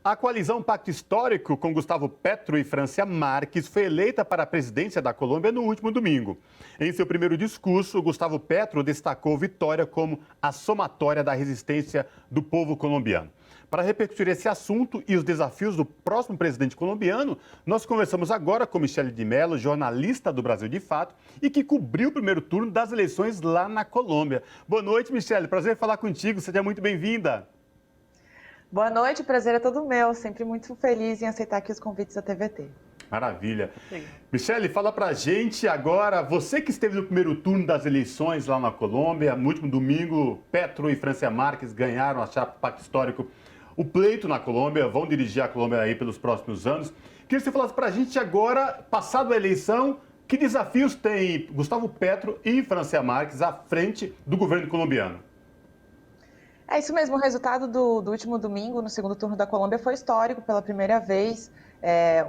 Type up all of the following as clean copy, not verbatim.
A coalizão Pacto Histórico com Gustavo Petro e Francia Marques foi eleita para a presidência da Colômbia no último domingo. Em seu primeiro discurso, Gustavo Petro destacou vitória como a somatória da resistência do povo colombiano. Para repercutir esse assunto e os desafios do próximo presidente colombiano, nós conversamos agora com Michele de Mello, jornalista do Brasil de Fato e que cobriu o primeiro turno das eleições lá na Colômbia. Boa noite, Michele. Prazer falar contigo. Seja muito bem-vinda. Boa noite, o prazer é todo meu. Sempre muito feliz em aceitar aqui os convites da TVT. Maravilha. Sim. Michele, fala pra gente agora, você que esteve no primeiro turno das eleições lá na Colômbia, no último domingo, Petro e Francia Marques ganharam a chapa Pacto Histórico, o pleito na Colômbia, vão dirigir a Colômbia aí pelos próximos anos. Queria que você falasse pra gente agora, passado a eleição, que desafios tem Gustavo Petro e Francia Marques à frente do governo colombiano? É isso mesmo, o resultado do último domingo, no segundo turno da Colômbia, foi histórico pela primeira vez.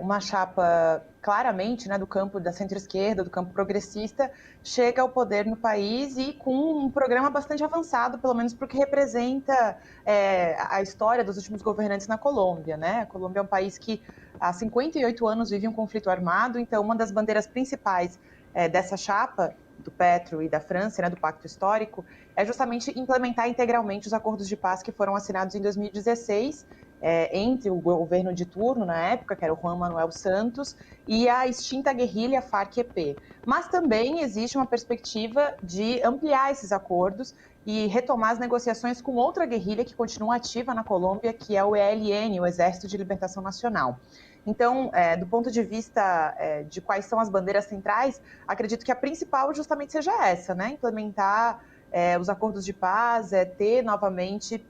Uma chapa claramente, né, do campo da centro-esquerda, do campo progressista, chega ao poder no país e com um programa bastante avançado, pelo menos porque representa a história dos últimos governantes na Colômbia, né? A Colômbia é um país que há 58 anos vive um conflito armado, então uma das bandeiras principais dessa chapa do Petro e da França, né, do Pacto Histórico, é justamente implementar integralmente os acordos de paz que foram assinados em 2016 entre o governo de turno, na época, que era o Juan Manuel Santos, e a extinta guerrilha FARC-EP. Mas também existe uma perspectiva de ampliar esses acordos e retomar as negociações com outra guerrilha que continua ativa na Colômbia, que é o ELN, o Exército de Libertação Nacional. Então, do ponto de vista de quais são as bandeiras centrais, acredito que a principal justamente seja essa, né? Implementar os acordos de paz, ter novamente,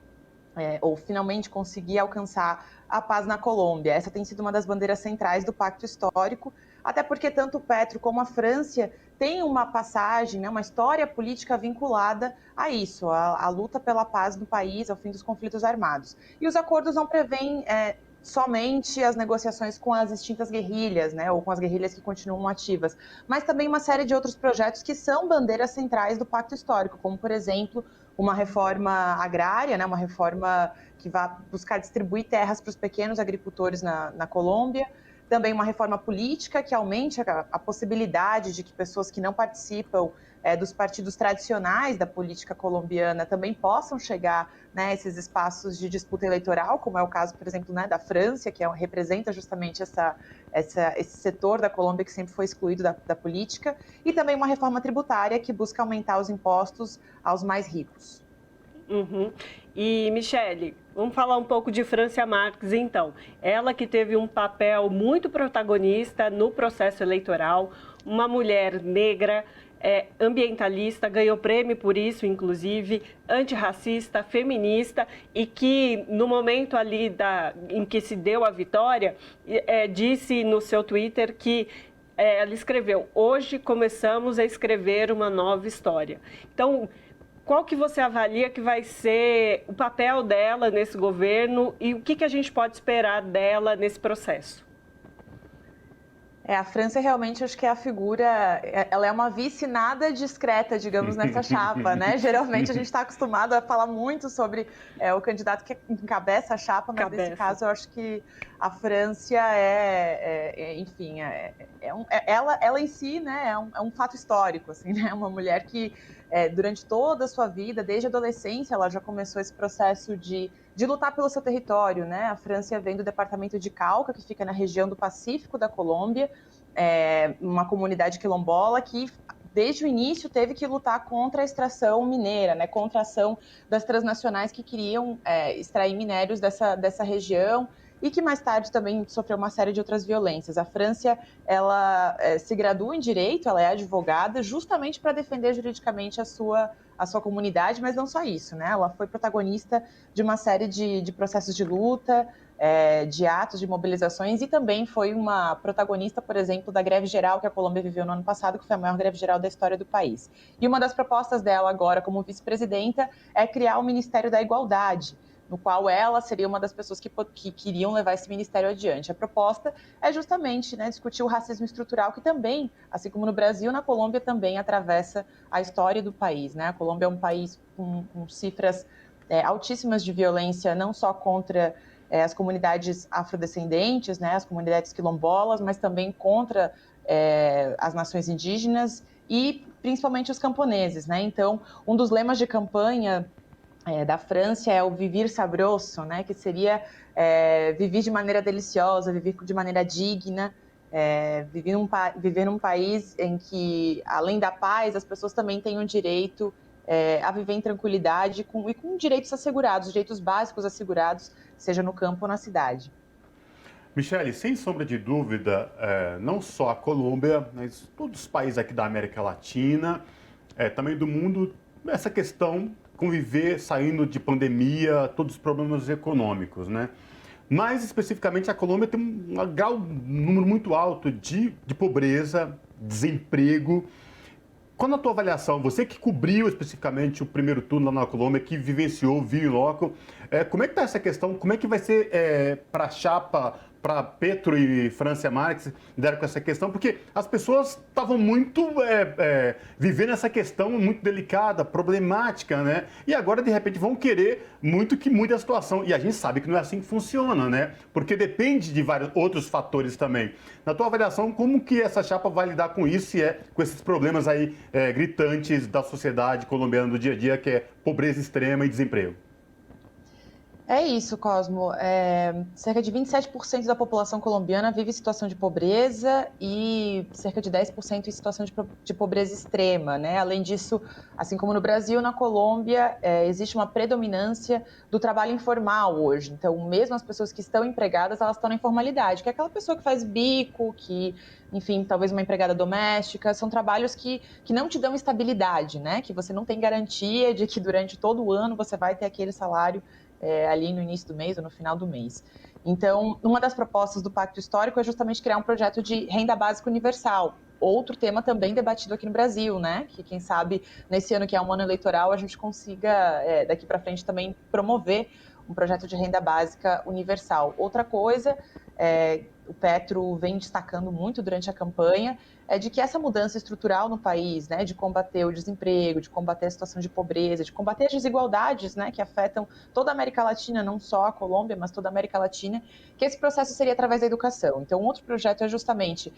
ou finalmente conseguir alcançar a paz na Colômbia. Essa tem sido uma das bandeiras centrais do Pacto Histórico, até porque tanto o Petro como a França têm uma passagem, né, uma história política vinculada a isso, a luta pela paz no país, ao fim dos conflitos armados. E os acordos não prevêem somente as negociações com as extintas guerrilhas, né, ou com as guerrilhas que continuam ativas, mas também uma série de outros projetos que são bandeiras centrais do Pacto Histórico, como, por exemplo, uma reforma agrária, né, uma reforma que vai buscar distribuir terras para os pequenos agricultores na Colômbia, também uma reforma política que aumente a possibilidade de que pessoas que não participam dos partidos tradicionais da política colombiana também possam chegar, né, a esses espaços de disputa eleitoral, como é o caso, por exemplo, né, da França, que representa justamente esse setor da Colômbia que sempre foi excluído da política, e também uma reforma tributária que busca aumentar os impostos aos mais ricos. Uhum. E, Michele, vamos falar um pouco de Francia Marques, então. Ela que teve um papel muito protagonista no processo eleitoral, uma mulher negra, ambientalista, ganhou prêmio por isso, inclusive, antirracista, feminista, e que no momento ali em que se deu a vitória, disse no seu Twitter que ela escreveu: hoje começamos a escrever uma nova história. Então, qual que você avalia que vai ser o papel dela nesse governo e o que a gente pode esperar dela nesse processo? A França realmente, acho que é a figura, ela é uma vice nada discreta, digamos, nessa chapa, né? Geralmente a gente está acostumado a falar muito sobre o candidato que encabeça a chapa, mas nesse caso eu acho que a França enfim, ela em si, né, é um fato histórico, assim, né? Uma mulher que durante toda a sua vida, desde a adolescência, ela já começou esse processo de lutar pelo seu território, né? A França vem do departamento de Cauca, que fica na região do Pacífico da Colômbia, uma comunidade quilombola que desde o início teve que lutar contra a extração mineira, né? Contra a ação das transnacionais que queriam extrair minérios dessa região, e que mais tarde também sofreu uma série de outras violências. A França, ela se gradua em Direito, ela é advogada, justamente para defender juridicamente a sua comunidade, mas não só isso, né? Ela foi protagonista de uma série de processos de luta, de atos, de mobilizações, e também foi uma protagonista, por exemplo, da greve geral que a Colômbia viveu no ano passado, que foi a maior greve geral da história do país. E uma das propostas dela agora, como vice-presidenta, é criar o Ministério da Igualdade, no qual ela seria uma das pessoas que queriam levar esse ministério adiante. A proposta é justamente, né, discutir o racismo estrutural, que também, assim como no Brasil, na Colômbia também atravessa a história do país, né? A Colômbia é um país com cifras altíssimas de violência, não só contra as comunidades afrodescendentes, né, as comunidades quilombolas, mas também contra as nações indígenas e principalmente os camponeses, né? Então, um dos lemas de campanha da França é o vivir sabroso, né? Que seria viver de maneira deliciosa, viver de maneira digna, viver num país em que, além da paz, as pessoas também tenham direito a viver em tranquilidade e com direitos assegurados, direitos básicos assegurados, seja no campo ou na cidade. Michele, sem sombra de dúvida, não só a Colômbia, mas todos os países aqui da América Latina, também do mundo, essa questão conviver saindo de pandemia, todos os problemas econômicos, né? Mais especificamente, a Colômbia tem um número muito alto de pobreza, desemprego. Qual na tua avaliação, você que cobriu especificamente o primeiro turno lá na Colômbia, que vivenciou, viu em loco, como é que está essa questão? Como é que vai ser para a chapa, para Petro e Francia Márquez lidaram com essa questão? Porque as pessoas estavam muito vivendo essa questão muito delicada, problemática, né? E agora, de repente, vão querer muito que mude a situação. E a gente sabe que não é assim que funciona, né? Porque depende de vários outros fatores também. Na tua avaliação, como que essa chapa vai lidar com isso e com esses problemas aí gritantes da sociedade colombiana do dia a dia, que é pobreza extrema e desemprego? É isso, Cosmo. Cerca de 27% da população colombiana vive em situação de pobreza e cerca de 10% em situação de pobreza extrema, né? Além disso, assim como no Brasil, na Colômbia, existe uma predominância do trabalho informal hoje. Então, mesmo as pessoas que estão empregadas, elas estão na informalidade, que é aquela pessoa que faz bico, que, enfim, talvez uma empregada doméstica. São trabalhos que não te dão estabilidade, né? Que você não tem garantia de que durante todo o ano você vai ter aquele salário ali no início do mês ou no final do mês. Então, uma das propostas do Pacto Histórico é justamente criar um projeto de renda básica universal. Outro tema também debatido aqui no Brasil, né? Que quem sabe nesse ano que é um ano eleitoral a gente consiga daqui para frente também promover um projeto de renda básica universal. Outra coisa, o Petro vem destacando muito durante a campanha, é de que essa mudança estrutural no país, né, de combater o desemprego, de combater a situação de pobreza, de combater as desigualdades, né, que afetam toda a América Latina, não só a Colômbia, mas toda a América Latina, que esse processo seria através da educação. Então, outro projeto é justamente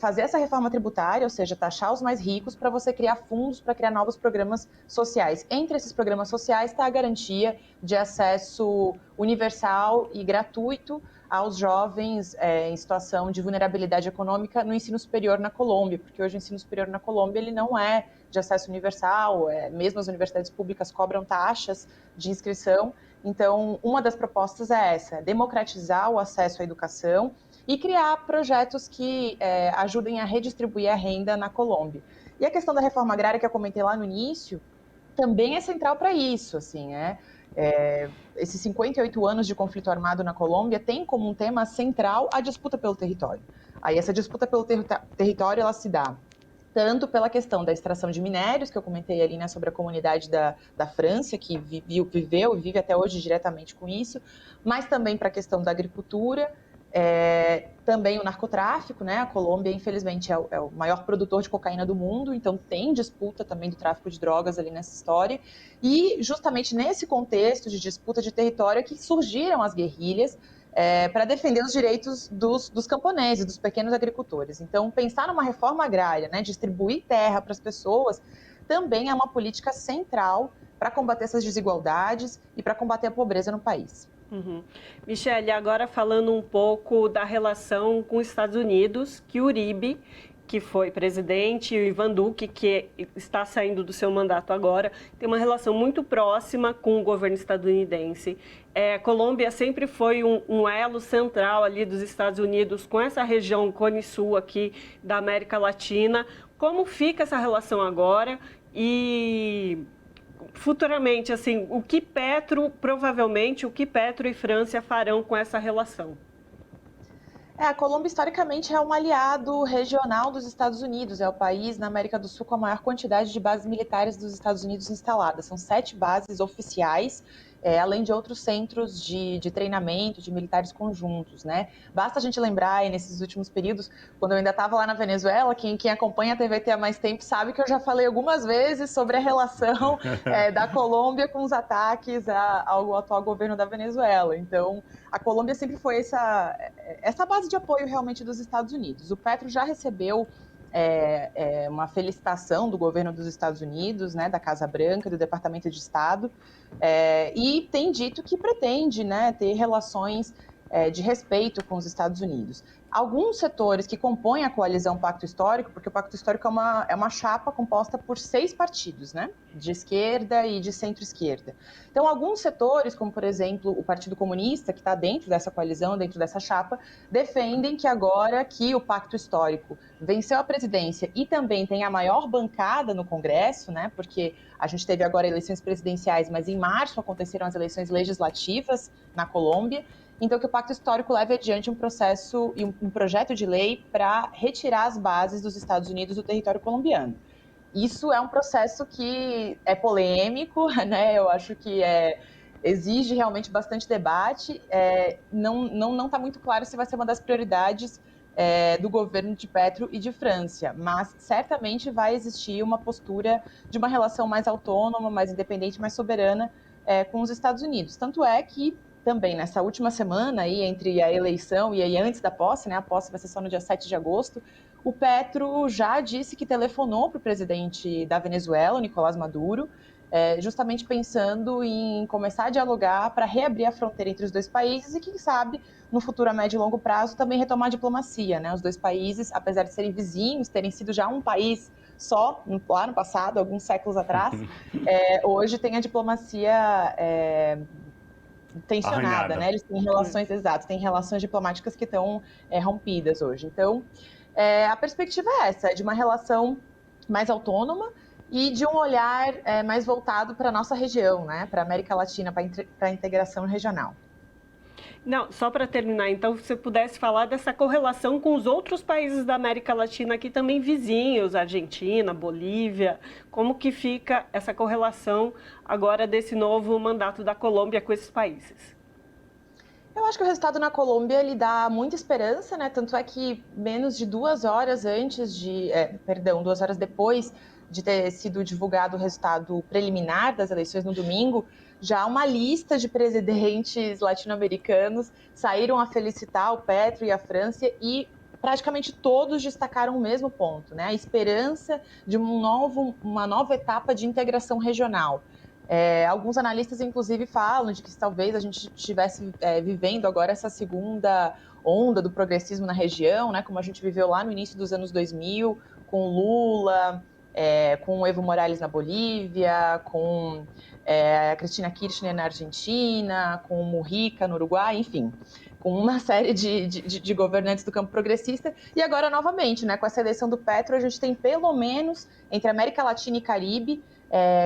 fazer essa reforma tributária, ou seja, taxar os mais ricos para você criar fundos para criar novos programas sociais. Entre esses programas sociais está a garantia de acesso universal e gratuito aos jovens em situação de vulnerabilidade econômica no ensino superior na Colômbia, porque hoje o ensino superior na Colômbia ele não é de acesso universal, mesmo as universidades públicas cobram taxas de inscrição. Então, uma das propostas é essa, democratizar o acesso à educação e criar projetos que ajudem a redistribuir a renda na Colômbia. E a questão da reforma agrária que eu comentei lá no início também é central para isso, assim, esses 58 anos de conflito armado na Colômbia tem como um tema central a disputa pelo território. Aí essa disputa pelo território ela se dá tanto pela questão da extração de minérios, que eu comentei ali, né, sobre a comunidade da França, que viveu e vive até hoje diretamente com isso, mas também para a questão da agricultura, também o narcotráfico, né? A Colômbia, infelizmente, é o maior produtor de cocaína do mundo, então tem disputa também do tráfico de drogas ali nessa história. E justamente nesse contexto de disputa de território é que surgiram as guerrilhas para defender os direitos dos camponeses, dos pequenos agricultores. Então, pensar numa reforma agrária, né, distribuir terra para as pessoas, também é uma política central para combater essas desigualdades e para combater a pobreza no país. Uhum. Michele, agora falando um pouco da relação com os Estados Unidos, que o Uribe, que foi presidente, e o Ivan Duque, que está saindo do seu mandato agora, tem uma relação muito próxima com o governo estadunidense. A Colômbia sempre foi um elo central ali dos Estados Unidos com essa região Cone Sul aqui da América Latina. Como fica essa relação agora e futuramente, assim, provavelmente, o que Petro e França farão com essa relação? A Colômbia, historicamente, é um aliado regional dos Estados Unidos. É o país na América do Sul com a maior quantidade de bases militares dos Estados Unidos instaladas. São 7 bases oficiais além de outros centros de treinamento de militares conjuntos, né? Basta a gente lembrar, nesses últimos períodos, quando eu ainda estava lá na Venezuela, quem acompanha a TVT há mais tempo sabe que eu já falei algumas vezes sobre a relação da Colômbia com os ataques ao atual governo da Venezuela. Então, a Colômbia sempre foi essa base de apoio realmente dos Estados Unidos. O Petro já recebeu uma felicitação do governo dos Estados Unidos, né, da Casa Branca, do Departamento de Estado, e tem dito que pretende, né, ter relações de respeito com os Estados Unidos. Alguns setores que compõem a coalizão Pacto Histórico, porque o Pacto Histórico é uma chapa composta por 6 partidos, né, de esquerda e de centro-esquerda. Então, alguns setores, como por exemplo o Partido Comunista, que está dentro dessa coalizão, dentro dessa chapa, defendem que agora que o Pacto Histórico venceu a presidência e também tem a maior bancada no Congresso, né, porque a gente teve agora eleições presidenciais, mas em março aconteceram as eleições legislativas na Colômbia. Então, que o Pacto Histórico leve adiante um processo e um projeto de lei para retirar as bases dos Estados Unidos do território colombiano. Isso é um processo que é polêmico, né? Eu acho que exige realmente bastante debate. Não está muito claro se vai ser uma das prioridades do governo de Petro e de França, mas certamente vai existir uma postura de uma relação mais autônoma, mais independente, mais soberana com os Estados Unidos. Tanto é que também nessa última semana, aí, entre a eleição e aí antes da posse, né, a posse vai ser só no dia 7 de agosto, o Petro já disse que telefonou para o presidente da Venezuela, Nicolás Maduro, justamente pensando em começar a dialogar para reabrir a fronteira entre os dois países e, quem sabe, no futuro a médio e longo prazo, também retomar a diplomacia, né? Os dois países, apesar de serem vizinhos, terem sido já um país só, lá no passado, alguns séculos atrás, hoje tem a diplomacia tensionada, Arranhada. né? Eles têm relações exatas, têm relações diplomáticas que estão rompidas hoje. Então, a perspectiva é essa, de uma relação mais autônoma e de um olhar mais voltado para a nossa região, né? Para a América Latina, para a integração regional. Não, só para terminar, então, se você pudesse falar dessa correlação com os outros países da América Latina aqui também vizinhos, Argentina, Bolívia, como que fica essa correlação agora desse novo mandato da Colômbia com esses países? Eu acho que o resultado na Colômbia ele dá muita esperança, né? Tanto é que menos de 2 horas antes 2 horas depois de ter sido divulgado o resultado preliminar das eleições no domingo, já uma lista de presidentes latino-americanos saíram a felicitar o Petro e a França e praticamente todos destacaram o mesmo ponto, né? A esperança de uma nova etapa de integração regional. Alguns analistas, inclusive, falam de que talvez a gente estivesse vivendo agora essa segunda onda do progressismo na região, né? Como a gente viveu lá no início dos anos 2000, com Lula, com o Evo Morales na Bolívia, com a Cristina Kirchner na Argentina, com o Mujica no Uruguai, enfim, com uma série de governantes do campo progressista. E agora, novamente, né, com essa eleição do Petro, a gente tem pelo menos, entre América Latina e Caribe,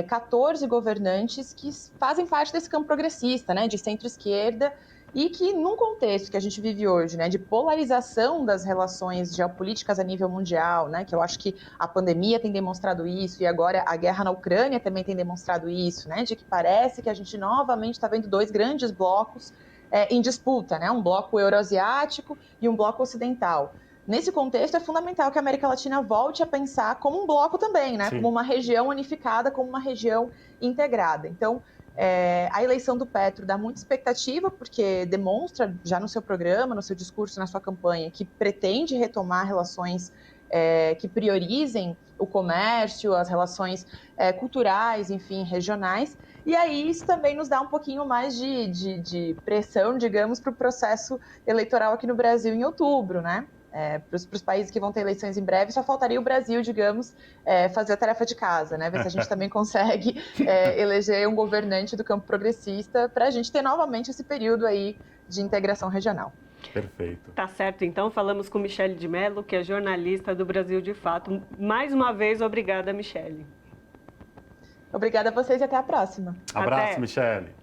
14 governantes que fazem parte desse campo progressista, né, de centro-esquerda, e que, num contexto que a gente vive hoje, né, de polarização das relações geopolíticas a nível mundial, né, que eu acho que a pandemia tem demonstrado isso, e agora a guerra na Ucrânia também tem demonstrado isso, né, de que parece que a gente novamente está vendo 2 grandes blocos em disputa, né, um bloco euroasiático e um bloco ocidental. Nesse contexto, é fundamental que a América Latina volte a pensar como um bloco também, né, como uma região unificada, como uma região integrada. Então, a eleição do Petro dá muita expectativa, porque demonstra já no seu programa, no seu discurso, na sua campanha, que pretende retomar relações que priorizem o comércio, as relações culturais, enfim, regionais. E aí isso também nos dá um pouquinho mais de pressão, digamos, para o processo eleitoral aqui no Brasil em outubro, né? Para os países que vão ter eleições em breve, só faltaria o Brasil, digamos, fazer a tarefa de casa, né? Ver se a gente também consegue eleger um governante do campo progressista para a gente ter novamente esse período aí de integração regional. Perfeito. Tá certo, então falamos com Michele de Mello, que é jornalista do Brasil de Fato. Mais uma vez, obrigada, Michele. Obrigada a vocês e até a próxima. Abraço, Até. Michele.